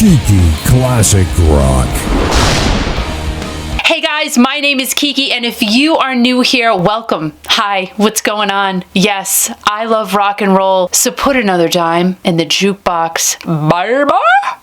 Kiki Classic Rock. Hey guys, my name is Kiki, and if you are new here, welcome. Hi, what's going on? Yes, I love rock and roll, so put another dime in the jukebox. Baby!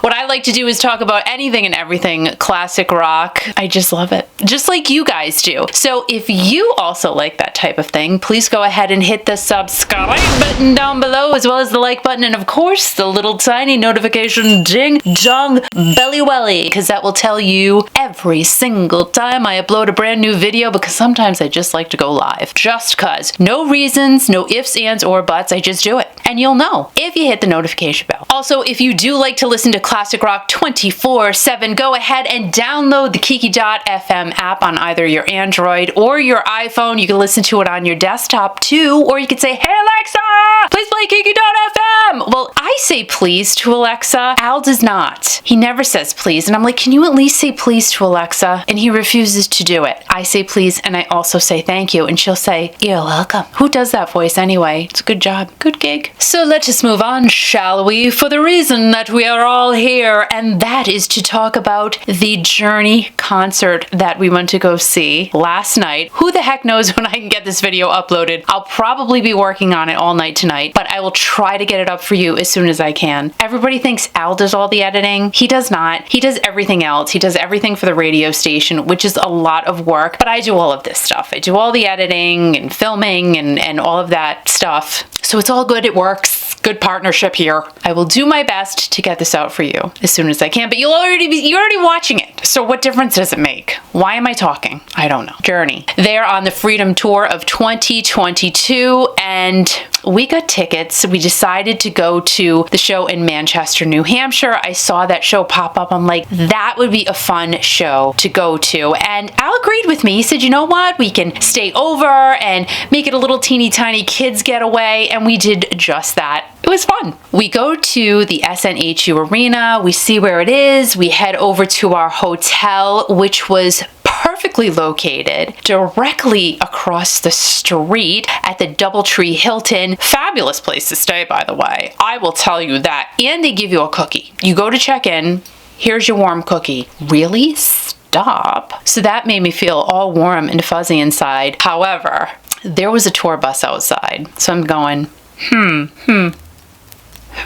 What I like to do is talk about anything and everything classic rock. I just love it, just like you guys do. So if you also like that type of thing, please go ahead and hit the subscribe button down below, as well as the like button, and of course, the little tiny notification ding dong belly welly, because that will tell you every single time I upload a brand new video, because sometimes I just like to go live. Just cuz. No reasons, no ifs, ands, or buts, I just do it. And you'll know if you hit the notification bell. Also, if you do like to listen to classic rock 24/7, go ahead and download the Kiki.fm app on either your Android or your iPhone. You can listen to it on your desktop too, or you could say, "Hey Alexa, please play Kiki.fm." Well, I say please to Alexa. Al does not. He never says please. And I'm like, can you at least say please to Alexa? And he refuses to do it. I say please, and I also say thank you, and she'll say, "You're welcome." Who does that voice anyway? It's a good job. Good gig. So let us move on, shall we? For the reason that we are all here, and that is to talk about the Journey concert that we went to go see last night. Who the heck knows when I can get this video uploaded? I'll probably be working on it all night tonight, but I will try to get it up for you as soon as I can. Everybody thinks Al does all the editing. He does not. He does everything else. He does everything for the radio station, which is a lot of work, but I do all of this stuff. I do all the editing and filming and all of that stuff. So it's all good. It works. Good partnership here. I will do my best to get this out for you as soon as I can, but you're already watching it. So what difference does it make? Why am I talking? I don't know. Journey. They're on the Freedom Tour of 2022, and we got tickets. We decided to go to the show in Manchester, New Hampshire. I saw that show pop up. I'm like, that would be a fun show to go to. And Al agreed with me. He said, you know what? We can stay over and make it a little teeny tiny kids getaway. And we did just that. It was fun. We go to the SNHU Arena. We see where it is. We head over to our hotel, which was perfectly located directly across the street at the Doubletree Hilton. Fabulous place to stay, by the way. I will tell you that. And they give you a cookie. You go to check in. Here's your warm cookie. Really? Stop. So that made me feel all warm and fuzzy inside. However, there was a tour bus outside. So I'm going,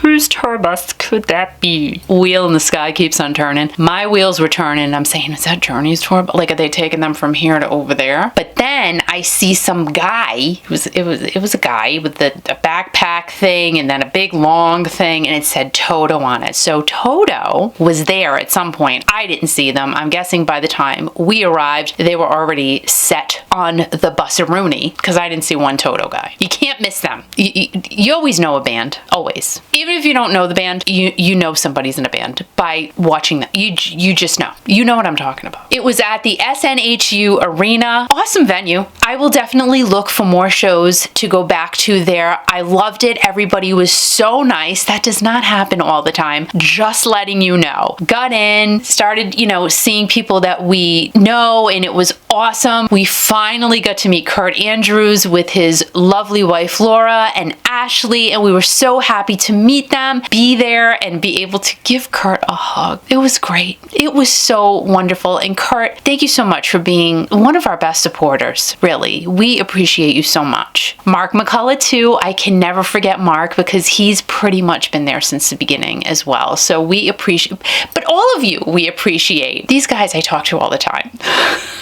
whose tour bus could that be? Wheel in the sky keeps on turning. My wheels were turning. I'm saying, is that Journey's tour bus? Like, are they taking them from here to over there? But then I see some guy. It was a guy with a backpack thing and then a big long thing, and it said Toto on it. So Toto was there at some point. I didn't see them. I'm guessing by the time we arrived, they were already set on the bus-a-rooney, because I didn't see one Toto guy. You can't miss them. You always know a band. Always. Even if you don't know the band, you know somebody's in a band by watching them. You just know. You know what I'm talking about. It was at the SNHU Arena. Awesome venue. I will definitely look for more shows to go back to there. I loved it. Everybody was so nice. That does not happen all the time. Just letting you know. Got in, started, seeing people that we know, and it was awesome. We finally got to meet Kurt Andrews with his lovely wife Laura and Ashley, and we were so happy to meet them, be there, and be able to give Kurt a hug. It was great. It was so wonderful. And Kurt, thank you so much for being one of our best supporters, really. We appreciate you so much. Mark McCullough too. I can never forget Mark, because he's pretty much been there since the beginning as well. So we appreciate, but all of you, we appreciate. These guys I talk to all the time.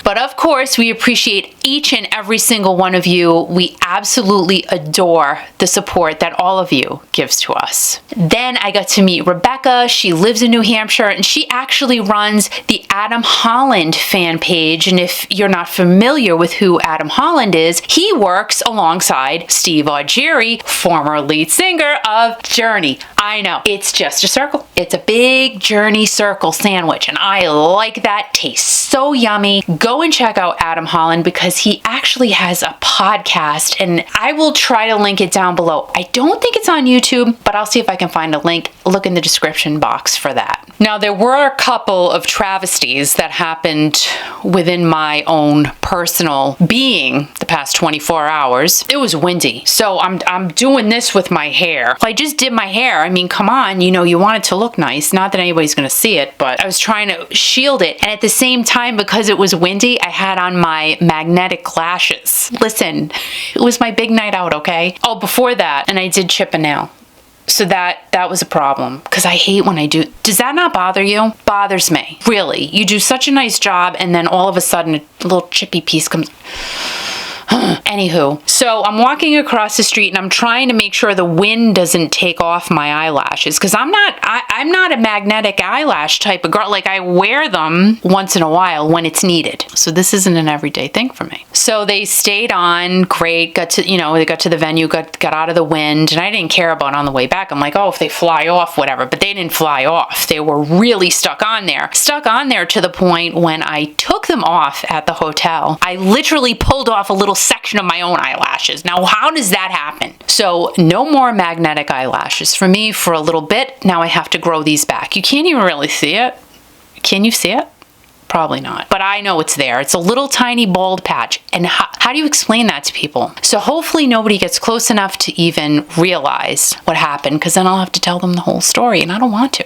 But of course, we appreciate each and every single one of you. We absolutely adore the support that all of you gives to us. Then I got to meet Rebecca. She lives in New Hampshire, and she actually runs the Adam Holland fan page. And if you're not familiar with who Adam Holland is, he works alongside Steve Augeri, former lead singer of Journey. I know, it's just a circle. It's a big Journey circle sandwich, and I like that. Tastes so yummy. Go and check check out Adam Holland because he actually has a podcast, and I will try to link it down below. I don't think it's on YouTube, but I'll see if I can find a link. Look in the description box for that. Now, there were a couple of travesties that happened within my own personal being the past 24 hours. It was windy, so I'm doing this with my hair. I just did my hair. I mean, come on, you know, you want it to look nice. Not that anybody's gonna see it, but I was trying to shield it. And at the same time, because it was windy, I had on my magnetic lashes. Listen, it was my big night out, okay? Oh, before that, and I did chip a nail. So that was a problem, because I hate when I do. Does that not bother you? Bothers me. Really. You do such a nice job, and then all of a sudden a little chippy piece comes. Anywho, so I'm walking across the street and I'm trying to make sure the wind doesn't take off my eyelashes, because I'm not a magnetic eyelash type of girl. Like, I wear them once in a while when it's needed. So this isn't an everyday thing for me. So they stayed on, great, they got to the venue, got out of the wind, and I didn't care about on the way back. I'm like, oh, if they fly off, whatever. But they didn't fly off. They were really stuck on there to the point when I took them off at the hotel, I literally pulled off a little section of my own eyelashes. Now, how does that happen? So no more magnetic eyelashes for me for a little bit. Now I have to grow these back. You can't even really see it. Can you see it? Probably not. But I know it's there. It's a little tiny bald patch. And how do you explain that to people? So hopefully nobody gets close enough to even realize what happened, because then I'll have to tell them the whole story, and I don't want to.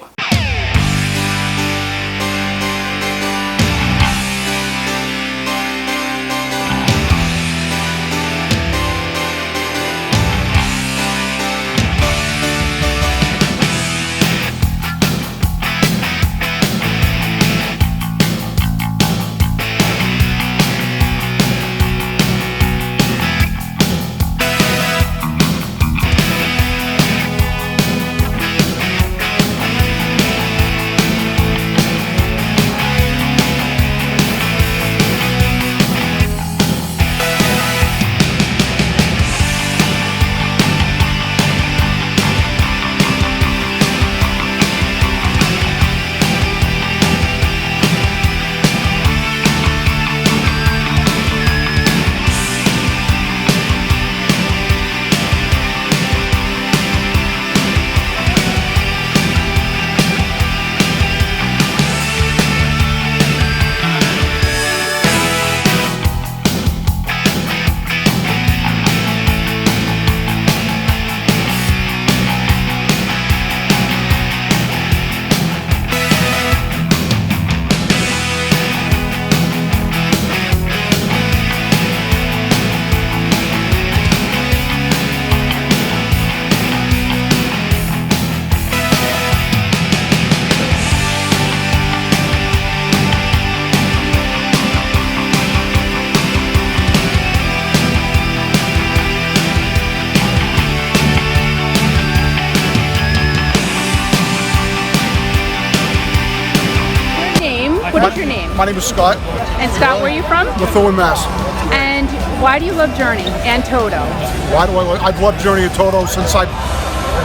What is your name? My name is Scott. And Scott, where are you from? Methuen, Mass. And why do you love Journey and Toto? Why do I've loved Journey and Toto since I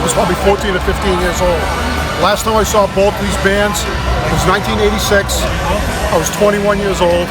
was probably 14 or 15 years old. Last time I saw both these bands was 1986. I was 21 years old,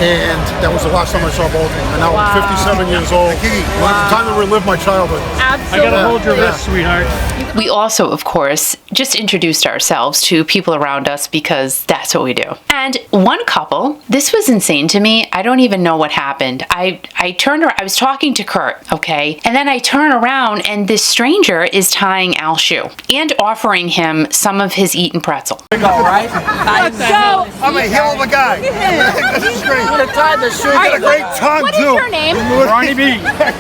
and that was the last time I saw both of them. And now I'm 57 years old. Kiki, it's time to relive my childhood. Absolutely. I gotta hold your wrist, sweetheart. We also, of course, just introduced ourselves to people around us because that's what we do. And one couple, this was insane to me. I don't even know what happened. I turned around, I was talking to Kurt, okay? And then I turn around and this stranger is tying Al's shoe and offering him some of his eaten pretzel. Go, right? Let's go. I'm a hell of a guy. This is great. I'm gonna tie the shoe. You got a great tongue, What is too. your name? Ronnie B.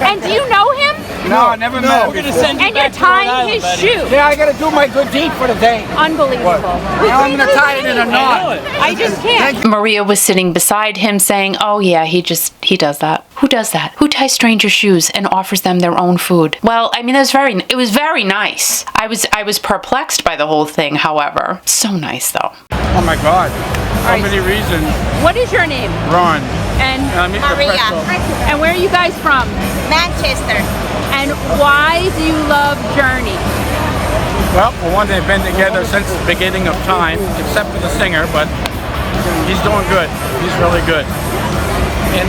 And do you know him? No, I never met him. We're gonna send you And you're back to Rhode tying Island, his buddy. shoe. Yeah, I gotta do my good deed for the day. Unbelievable. Now I'm gonna tie it in a I know knot. it. I just can't. Maria was sitting beside him saying, oh yeah, he does that. Who does that? Who ties strangers' shoes and offers them their own food? Well, I mean, it was very nice. I was perplexed by the whole thing, however. So nice though. Oh my God. So right. many reasons. What is your name? Ron. And Mr. Maria. Pretzel. and where are you guys from? Manchester. And why do you love Journey? Well, for one, they've been together since the beginning of time, except for the singer, but he's doing good. He's really good. And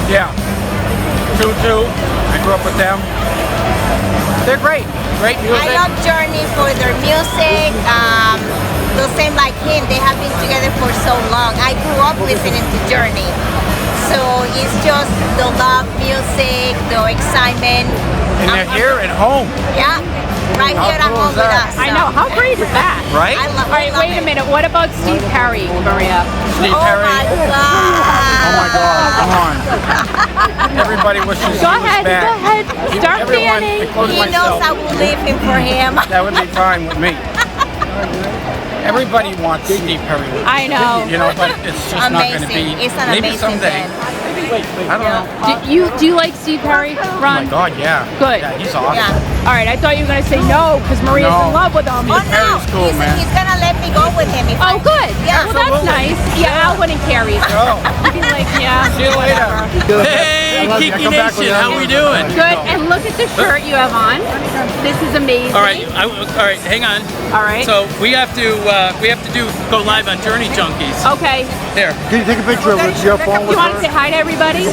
yeah, Tutu, I grew up with them. They're great. Great music. I love Journey for their music. The same like him, they have been together for so long. I grew up listening to Journey. So it's just the love, music, the excitement. And they're here at home. Yeah, right How here at cool home is with that? us. I know. How great is that? Right? I love, All right, I love wait a it. minute. What about Steve Perry, Maria? Steve Oh Perry. my God. Oh my God, come on. Everybody wishes he Go was ahead. back. Go ahead. Start Everyone, fanning. including He knows myself. I will leave him for him. That would be fine with me. Everybody wants Steve Perry. I know. You know, but it's just not going to Amazing. be. It's an Maybe amazing someday. band. I don't know. Do you like Steve Perry, Oh Ron? my God, yeah. Good. Yeah, he's awesome. Yeah. All right. I thought you were gonna say no because Maria's No. in love with him. Oh no, Perry's cool, man. he's gonna let me go with him. If Oh, good. Yeah, Well, that's absolutely. nice. Yeah, Al wouldn't care either. Oh, He'd be like, yeah. see you later. Hey, Kiki Nation, how we doing? Good. And look at the shirt you have on. This is amazing. All right, all right, hang on. All right. So we have to go live on Journey Junkies. Okay. There. Can you take a picture of it? Your phone You with want to say her? hi to everybody?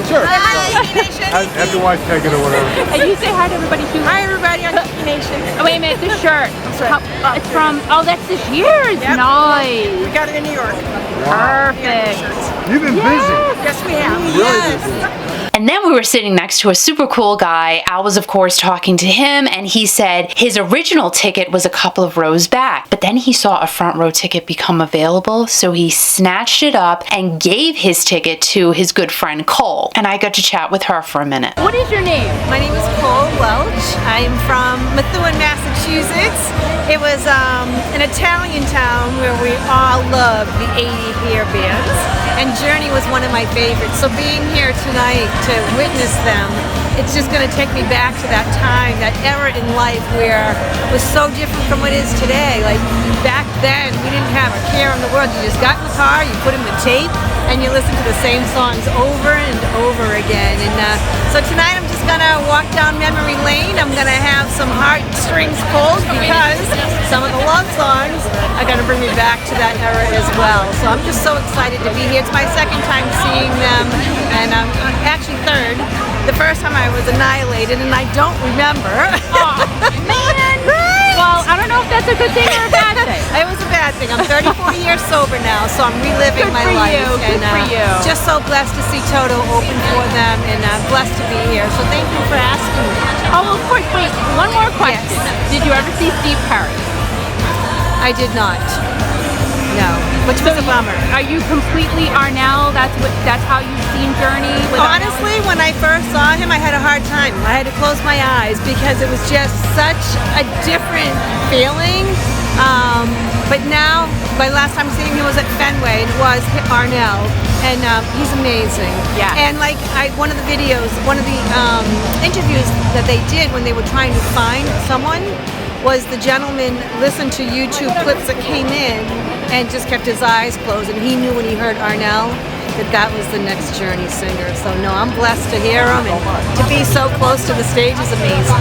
Sure. Have your wife take it or whatever. And you say hi to everybody too. Hi everybody on Kiki Nation. Oh, wait a minute. This shirt. It's from. Oh, that's this year's. Yep. Nice. We got it in New York. Perfect. You've been busy. Yes, we have. Yes. And then we were sitting next to a super cool guy. Al was, of course, talking to him, and he said his original ticket was a couple of rows back, but then he saw a front row ticket become available, so he snatched it up and gave his ticket to his good friend Cole. And I got to chat with her for a minute. What is your name? My name is Cole Welch. I'm from Methuen, Massachusetts. It was an Italian town where we all loved the 80s hair bands, and Journey was one of my favorites. So being here tonight to witness them, it's just going to take me back to that time, that era in life where it was so different from what it is today. Like back then, we didn't have a care in the world. You just got in the car, you put in the tape, and you listen to the same songs over and over again. And so tonight I'm just going to walk down memory lane. I'm going to have some heartstrings pulled because some of the love songs are going to bring me back to that era as well. So I'm just so excited to be here. It's my second time seeing them, and actually third. The first time I was annihilated, and I don't remember. Oh, man. Well, I don't know if that's a good thing or a bad thing. It was a bad thing. I'm 34 years sober now, so I'm reliving Good my for life. you. Good for you. Just so blessed to see Toto open for them, and blessed to be here. So thank you for asking me. Oh, of course. Wait, one more question. Did you ever see Steve Perry? I did not. No, which was a bummer. Are you completely Arnell? That's how you've seen Journey? With Honestly, when I first saw him, I had a hard time. I had to close my eyes because it was just such a different feeling. But now, my last time seeing him was at Fenway, and it was Arnell, and he's amazing. Yeah. And like one of the videos, one of the interviews that they did when they were trying to find someone was the gentleman listened to YouTube clips that came in and just kept his eyes closed, and he knew when he heard Arnell that was the next Journey singer. So no, I'm blessed to hear him, and to be so close to the stage is amazing.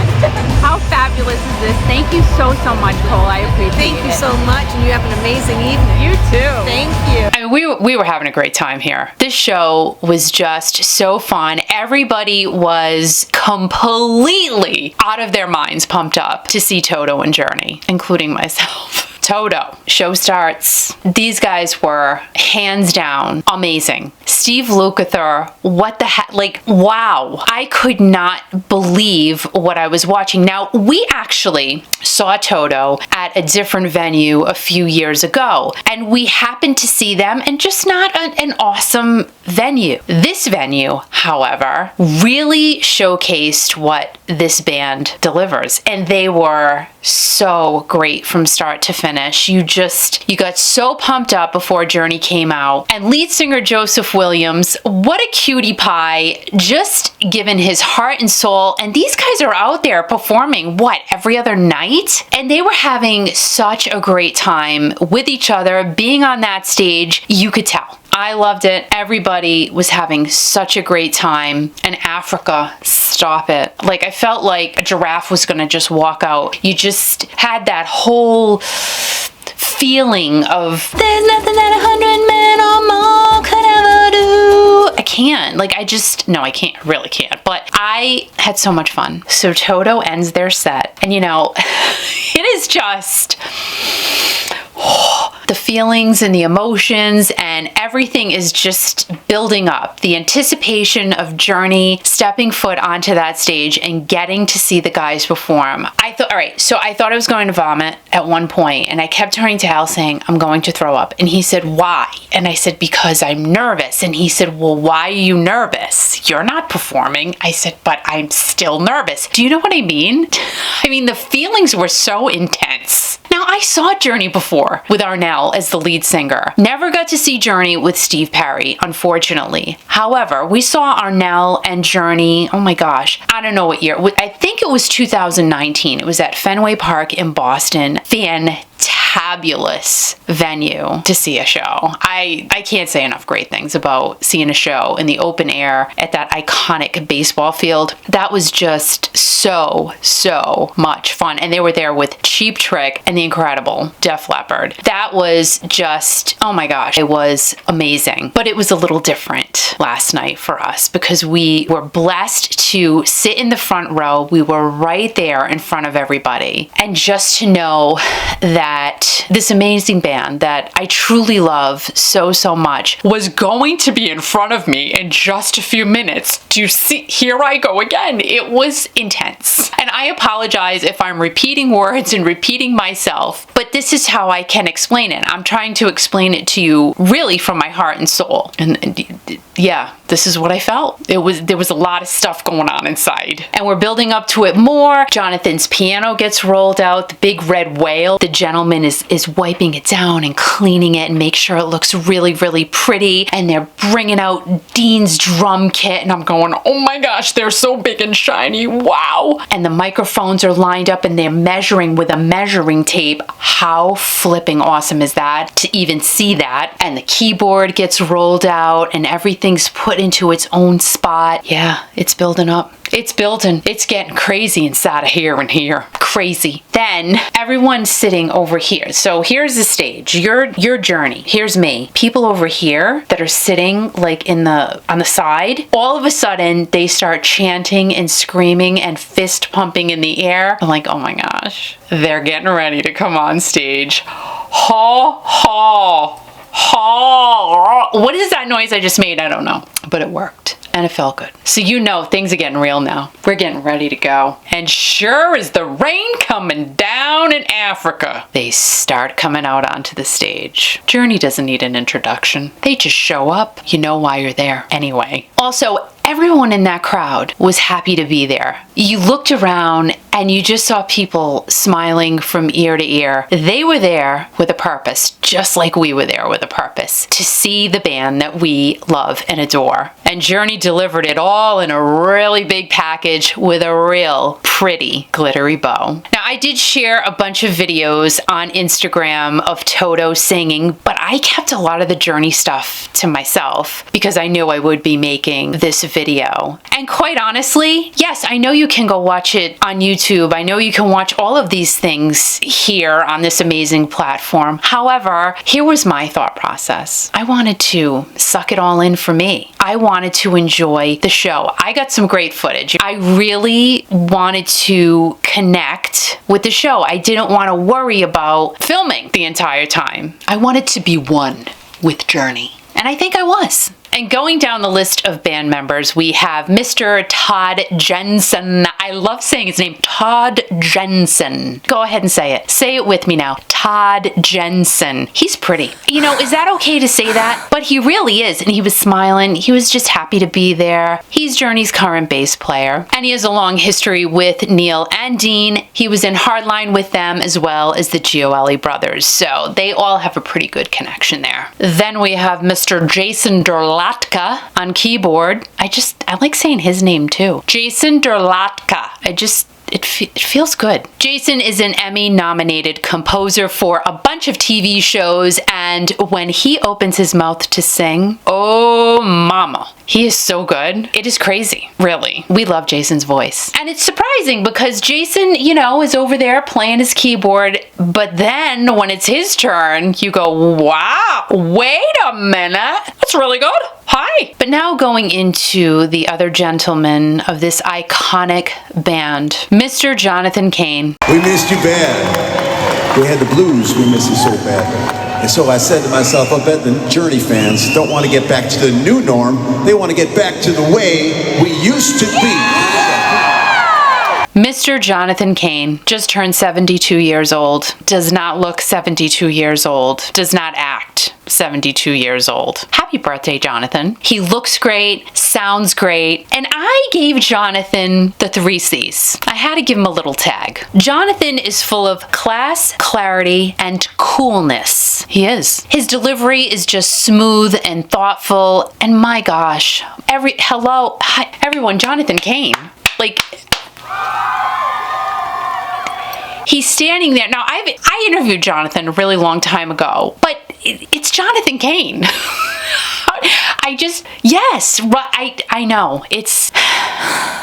How fabulous is this? Thank you so much, Cole. I appreciate it. Thank you so much, and you have an amazing evening. You too. Thank you. I mean, we were having a great time here. This show was just so fun. Everybody was completely out of their minds pumped up to see Toto and Journey, including myself. Toto, show starts. These guys were hands down amazing. Steve Lukather, what the heck? Like, wow. I could not believe what I was watching. Now, we actually saw Toto at a different venue a few years ago, and we happened to see them in just not an awesome venue. This venue, however, really showcased what this band delivers, and they were so great from start to finish. You got so pumped up before Journey came out. And lead singer Joseph Williams, what a cutie pie, just given his heart and soul. And these guys are out there performing, every other night? And they were having such a great time with each other, being on that stage. You could tell. I loved it. Everybody was having such a great time. And Africa, stop it. Like, I felt like a giraffe was going to just walk out. You just had that whole feeling of there's nothing that 100 men or more could ever do. I can't. Like, I can't. Really can't. But I had so much fun. So Toto ends their set. And, it is just... the feelings and the emotions and everything is just building up. The anticipation of Journey stepping foot onto that stage and getting to see the guys perform. I thought I was going to vomit at one point, and I kept turning to Al saying, I'm going to throw up. And he said, why? And I said, because I'm nervous. And he said, well, why are you nervous? You're not performing. I said, but I'm still nervous. Do you know what I mean? I mean, the feelings were so intense. Now, I saw Journey before with Arnell as the lead singer. Never got to see Journey with Steve Perry, unfortunately. However, we saw Arnell and Journey, oh my gosh, I don't know what year. I think it was 2019. It was at Fenway Park in Boston. Fantabulous venue to see a show. I can't say enough great things about seeing a show in the open air at that iconic baseball field. That was just so much fun. And they were there with Cheap Trick and the incredible Def Leppard. That was just, oh my gosh, it was amazing. But it was a little different last night for us because we were blessed to sit in the front row. We were right there in front of everybody. And just to know that this amazing band that I truly love so much was going to be in front of me in just a few minutes. Do you see? Here I go again. It was intense. And I apologize if I'm repeating words and repeating myself, but this is how I can explain it. I'm trying to explain it to you really from my heart and soul. And yeah, this is what I felt. There was a lot of stuff going on inside. And we're building up to it more. Jonathan's piano gets rolled out, the big red whale. The gentleman is wiping it down and cleaning it and make sure it looks really pretty. And they're bringing out Dean's drum kit and I'm going, oh my gosh, they're so big and shiny. Wow. And the microphones are lined up and they're measuring with a measuring tape. How flipping awesome is that to even see that? And the keyboard gets rolled out and everything's put into its own spot. Yeah, it's building up. It's building. It's getting crazy inside of here and here. Crazy. Then everyone's sitting over here. So here's the stage. Your Journey. Here's me. People over here that are sitting like on the side. All of a sudden they start chanting and screaming and fist pumping in the air. I'm like, oh my gosh. They're getting ready to come on stage. Ha ha. Ha. What is that noise I just made? I don't know. But it worked. And it felt good. So things are getting real now. We're getting ready to go. And sure as the rain coming down in Africa, they start coming out onto the stage. Journey doesn't need an introduction. They just show up. You know why you're there anyway. Also, everyone in that crowd was happy to be there. You looked around and you just saw people smiling from ear to ear. They were there with a purpose, just like we were there with a purpose, to see the band that we love and adore. And Journey delivered it all in a really big package with a real pretty glittery bow. Now, I did share a bunch of videos on Instagram of Toto singing, but I kept a lot of the Journey stuff to myself because I knew I would be making this video. And quite honestly, yes, I know you can go watch it on YouTube. I know you can watch all of these things here on this amazing platform. However, here was my thought process. I wanted to suck it all in for me. I wanted to enjoy the show. I got some great footage. I really wanted to connect with the show. I didn't want to worry about filming the entire time. I wanted to be one with Journey. And I think I was. And going down the list of band members, we have Mr. Todd Jensen. I love saying his name, Todd Jensen. Go ahead and say it. Say it with me now. Todd Jensen. He's pretty. Is that okay to say that? But he really is. And he was smiling. He was just happy to be there. He's Journey's current bass player. And he has a long history with Neil and Dean. He was in Hardline with them as well as the Gioeli brothers. So they all have a pretty good connection there. Then we have Mr. Jason Dorlatka on keyboard. I like saying his name too. Jason Dorlatka. it feels good. Jason is an Emmy-nominated composer for a bunch of TV shows, and when he opens his mouth to sing, oh mama, he is so good. It is crazy, really. We love Jason's voice. And it's surprising because Jason, you know, is over there playing his keyboard, but then when it's his turn, you go, wow, wait a minute, that's really good. Hi. But now going into the other gentleman of this iconic band, Mr. Jonathan Cain. We missed you bad. We had the blues, we missed you so bad. And so I said to myself, I bet the Journey fans don't want to get back to the new norm. They want to get back to the way we used to be. Mr. Jonathan Cain just turned 72 years old, does not look 72 years old, does not act 72 years old. Happy birthday, Jonathan. He looks great, sounds great, and I gave Jonathan the 3 C's. I had to give him a little tag. Jonathan is full of class, clarity, and coolness. He is. His delivery is just smooth and thoughtful, and my gosh, hi, everyone, Jonathan Cain. Like, he's standing there. Now, I interviewed Jonathan a really long time ago, but it's Jonathan Cain. I know. It's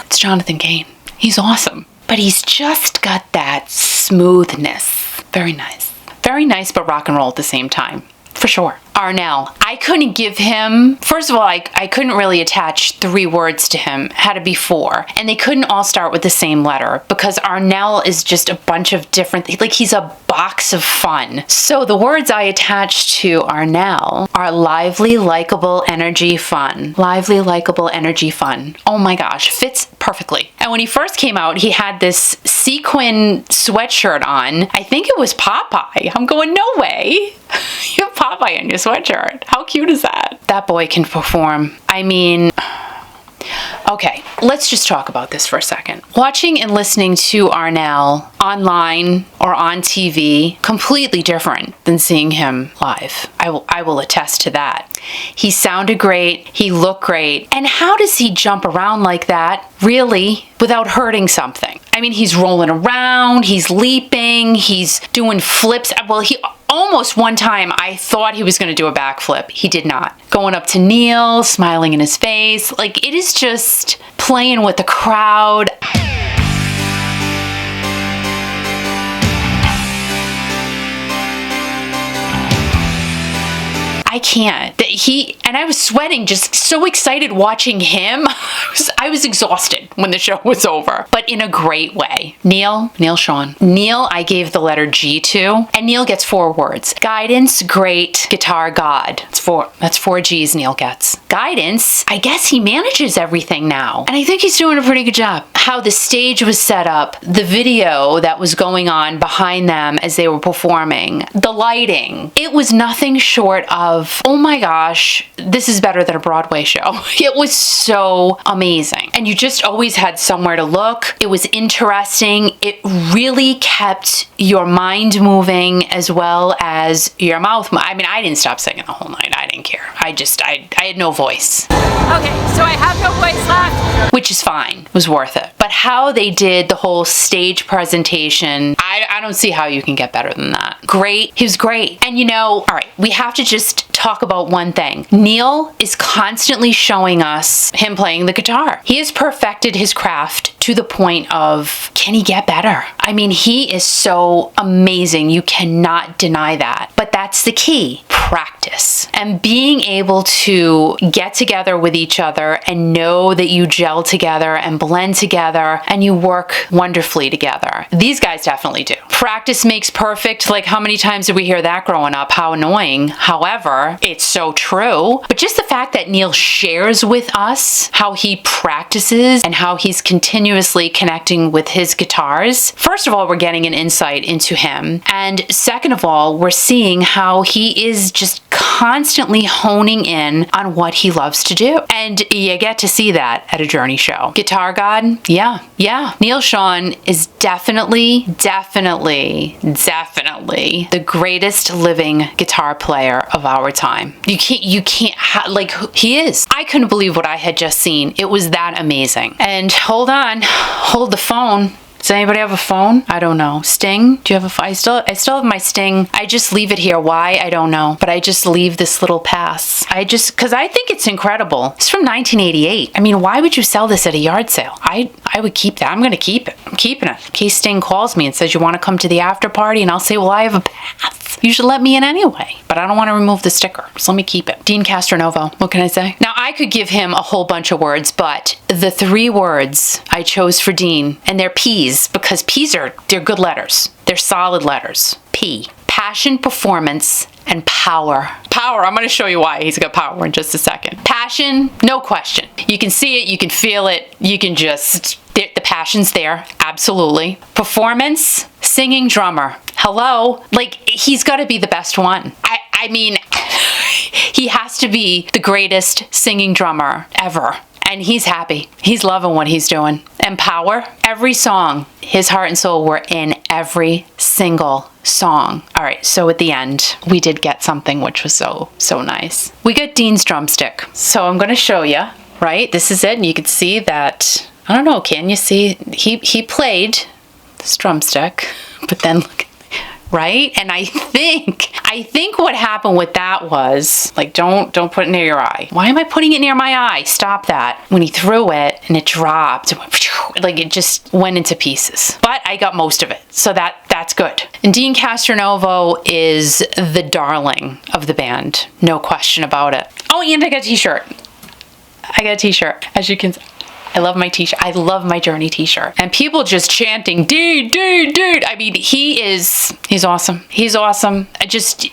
Jonathan Cain. He's awesome. But he's just got that smoothness. Very nice. Very nice, but rock and roll at the same time. For sure. Arnell. I couldn't give him, first of all, I couldn't really attach 3 words to him. It had to be 4. And they couldn't all start with the same letter because Arnell is just a bunch of different, like he's a box of fun. So the words I attached to Arnell are lively, likable, energy, fun. Lively, likable, energy, fun. Oh my gosh, fits perfectly. And when he first came out, he had this sequin sweatshirt on. I think it was Popeye. I'm going, no way. You have Popeye on your sweatshirt. How cute is that? That boy can perform. I mean, okay, let's just talk about this for a second. Watching and listening to Arnell online or on TV, completely different than seeing him live. I will attest to that. He sounded great. He looked great. And how does he jump around like that, really, without hurting something? I mean, he's rolling around, he's leaping, he's doing flips. Well, he almost one time I thought he was going to do a backflip. He did not. Going up to Neil, smiling in his face. Like, it is just playing with the crowd. I can't. And I was sweating, just so excited watching him. I was exhausted when the show was over, but in a great way. Neil Sean. Neil, I gave the letter G to, and Neil gets 4 words. Guidance, great, guitar, God. That's 4 G's Neil gets. Guidance, I guess he manages everything now, and I think he's doing a pretty good job. How the stage was set up, the video that was going on behind them as they were performing, the lighting, it was nothing short of, oh my gosh, this is better than a Broadway show. It was so amazing. And you just always had somewhere to look. It was interesting. It really kept your mind moving as well as your mouth. I mean, I didn't stop singing the whole night. I didn't care. I had no voice. Okay, so I have no voice left. Which is fine. It was worth it. But how they did the whole stage presentation, I don't see how you can get better than that. Great. He was great. And you know, all right, we have to just talk about one thing. Neil is constantly showing us him playing the guitar. He has perfected his craft to the point of, can he get better? I mean, he is so amazing. You cannot deny that. But that's the key. Practice. And being able to get together with each other and know that you gel together and blend together and you work wonderfully together. These guys definitely do. Practice makes perfect. Like, how many times did we hear that growing up? How annoying. However, it's so true. But just the fact that Neil shares with us how he practices and how he's continuously connecting with his guitars. First of all, we're getting an insight into him. And second of all, we're seeing how he is just constantly honing in on what he loves to do. And you get to see that at a Journey show. Guitar God? Yeah. Neil Sean is definitely the greatest living guitar player of our time. You can't, he is. I couldn't believe what I had just seen. It was that amazing. And hold the phone. Does anybody have a phone? I don't know. Sting? Do you have a phone? I still have my Sting. I just leave it here. Why? I don't know. But I just leave this little pass. Because I think it's incredible. It's from 1988. I mean, why would you sell this at a yard sale? I would keep that. I'm going to keep it. I'm keeping it. In case Sting calls me and says, you want to come to the after party? And I'll say, well, I have a pass. You should let me in anyway. But I don't want to remove the sticker. So let me keep it. Dean Castronovo. What can I say? Now, I could give him a whole bunch of words, but the 3 words I chose for Dean, and they're P's, because P's they're good letters. They're solid letters. P. Passion, performance, and power. Power, I'm going to show you why he's got power in just a second. Passion, no question. You can see it, you can feel it, you can just, the passion's there, absolutely. Performance, singing drummer. Hello? Like, he's got to be the best one. I mean, he has to be the greatest singing drummer ever. And he's happy. He's loving what he's doing. And power, every song, his heart and soul were in every single song. All right, so at the end, we did get something which was so nice. We got Dean's drumstick. So I'm going to show you, right? This is it, and you can see that, I don't know, can you see? He played this drumstick, but then look, right? And I think what happened with that was, like, don't put it near your eye. Why am I putting it near my eye? Stop that. When he threw it and it dropped, like it just went into pieces. But I got most of it, so that's good. And Dean Castronovo is the darling of the band, no question about it. Oh, and I got a t-shirt. As you can see. I love my t-shirt. I love my Journey t-shirt. And people just chanting, dude. I mean, he's awesome. He's awesome.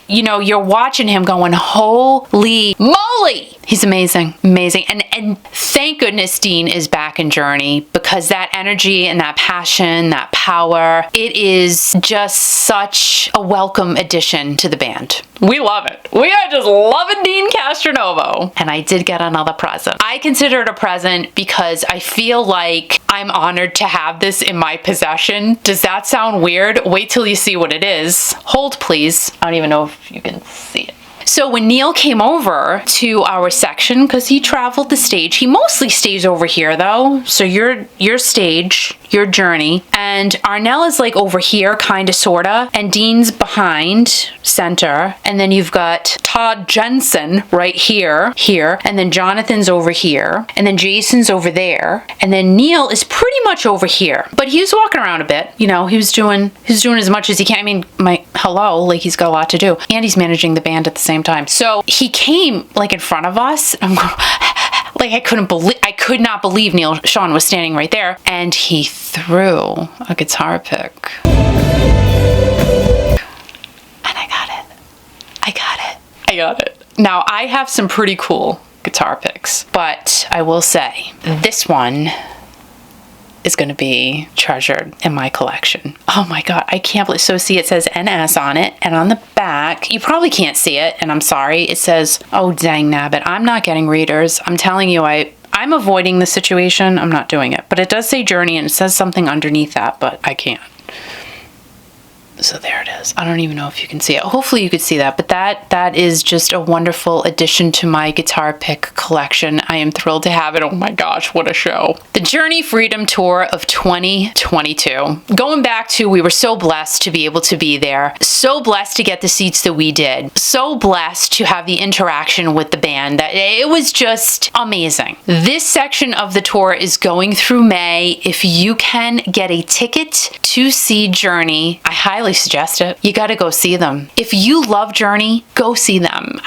You're watching him going, holy moly. He's amazing. And thank goodness Dean is back in Journey, because that energy and that passion, that power, it is just such a welcome addition to the band. We love it. We are just loving Dean Castronovo. And I did get another present. I consider it a present because I feel like I'm honored to have this in my possession. Does that sound weird? Wait till you see what it is. Hold, please. I don't even know if you can see it. So when Neil came over to our section, because he traveled the stage, he mostly stays over here though. So your stage, your Journey, and Arnell is like over here, kind of, sorta, and Dean's behind center, and then you've got Todd Jensen right here, and then Jonathan's over here, and then Jason's over there, and then Neil is pretty much over here, but he was walking around a bit. He was doing as much as he can. I mean, like, he's got a lot to do, and he's managing the band at the same time. So he came like in front of us. I'm going, like, I could not believe Neil Sean was standing right there, and he threw a guitar pick. And I got it. Now, I have some pretty cool guitar picks, but I will say this one is going to be treasured in my collection. Oh my God, I can't believe. So see, it says NS on it, and on the back, you probably can't see it, and I'm sorry, it says, oh dang nabbit, I'm not getting readers. I'm telling you, I'm avoiding the situation. I'm not doing it. But it does say Journey, and it says something underneath that, but I can't. So there it is. I don't even know if you can see it. Hopefully you could see that, but that is just a wonderful addition to my guitar pick collection. I am thrilled to have it. Oh my gosh, what a show. The Journey Freedom Tour of 2022. Going back to, we were so blessed to be able to be there. So blessed to get the seats that we did. So blessed to have the interaction with the band. That it was just amazing. This section of the tour is going through May. If you can get a ticket to see Journey, I highly suggest it. You got to go see them. If you love Journey, go see them.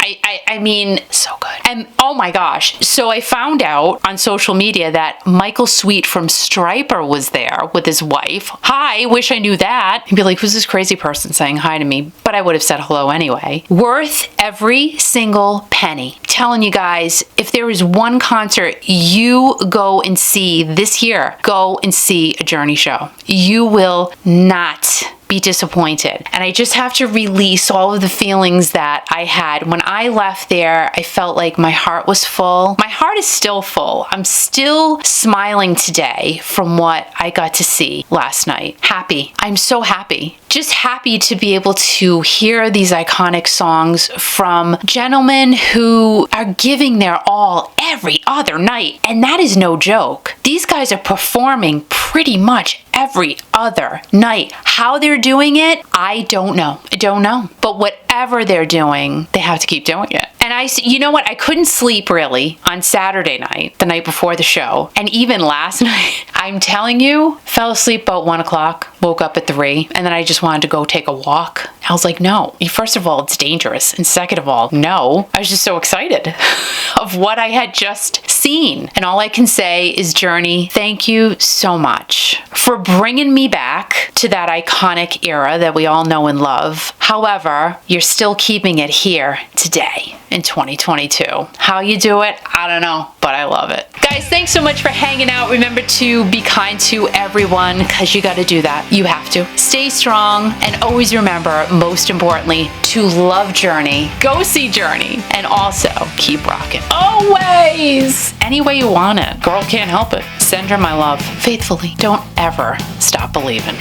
I mean, so good. And oh my gosh. So I found out on social media that Michael Sweet from Striper was there with his wife. Hi, wish I knew that. I'd be like, who's this crazy person saying hi to me? But I would have said hello anyway. Worth every single penny. Telling you guys, if there is one concert you go and see this year, go and see a Journey show. You will not be disappointed. And I just have to release all of the feelings that I had. When I left there, I felt like my heart was full. My heart is still full. I'm still smiling today from what I got to see last night. Happy. I'm so happy. Just happy to be able to hear these iconic songs from gentlemen who are giving their all every other night. And that is no joke. These guys are performing pretty much every other night. How they're doing it, I don't know. I don't know. But whatever they're doing, they have to keep doing it. And you know what? I couldn't sleep really on Saturday night, the night before the show. And even last night, I'm telling you, fell asleep about 1 o'clock, woke up at 3, and then I just wanted to go take a walk. I was like, no. First of all, it's dangerous. And second of all, no. I was just so excited of what I had just seen. And all I can say is, Journey, thank you so much for bringing me back to that iconic era that we all know and love. However, you're still keeping it here today in 2022. How you do it, I don't know, but I love it. Guys, thanks so much for hanging out. Remember to be kind to everyone, because you got to do that. You have to. Stay strong, and always remember, most importantly, to love Journey. Go see Journey, and also keep rocking. Always! Any way you want it. Girl can't help it. Send her my love faithfully. Don't ever stop believing.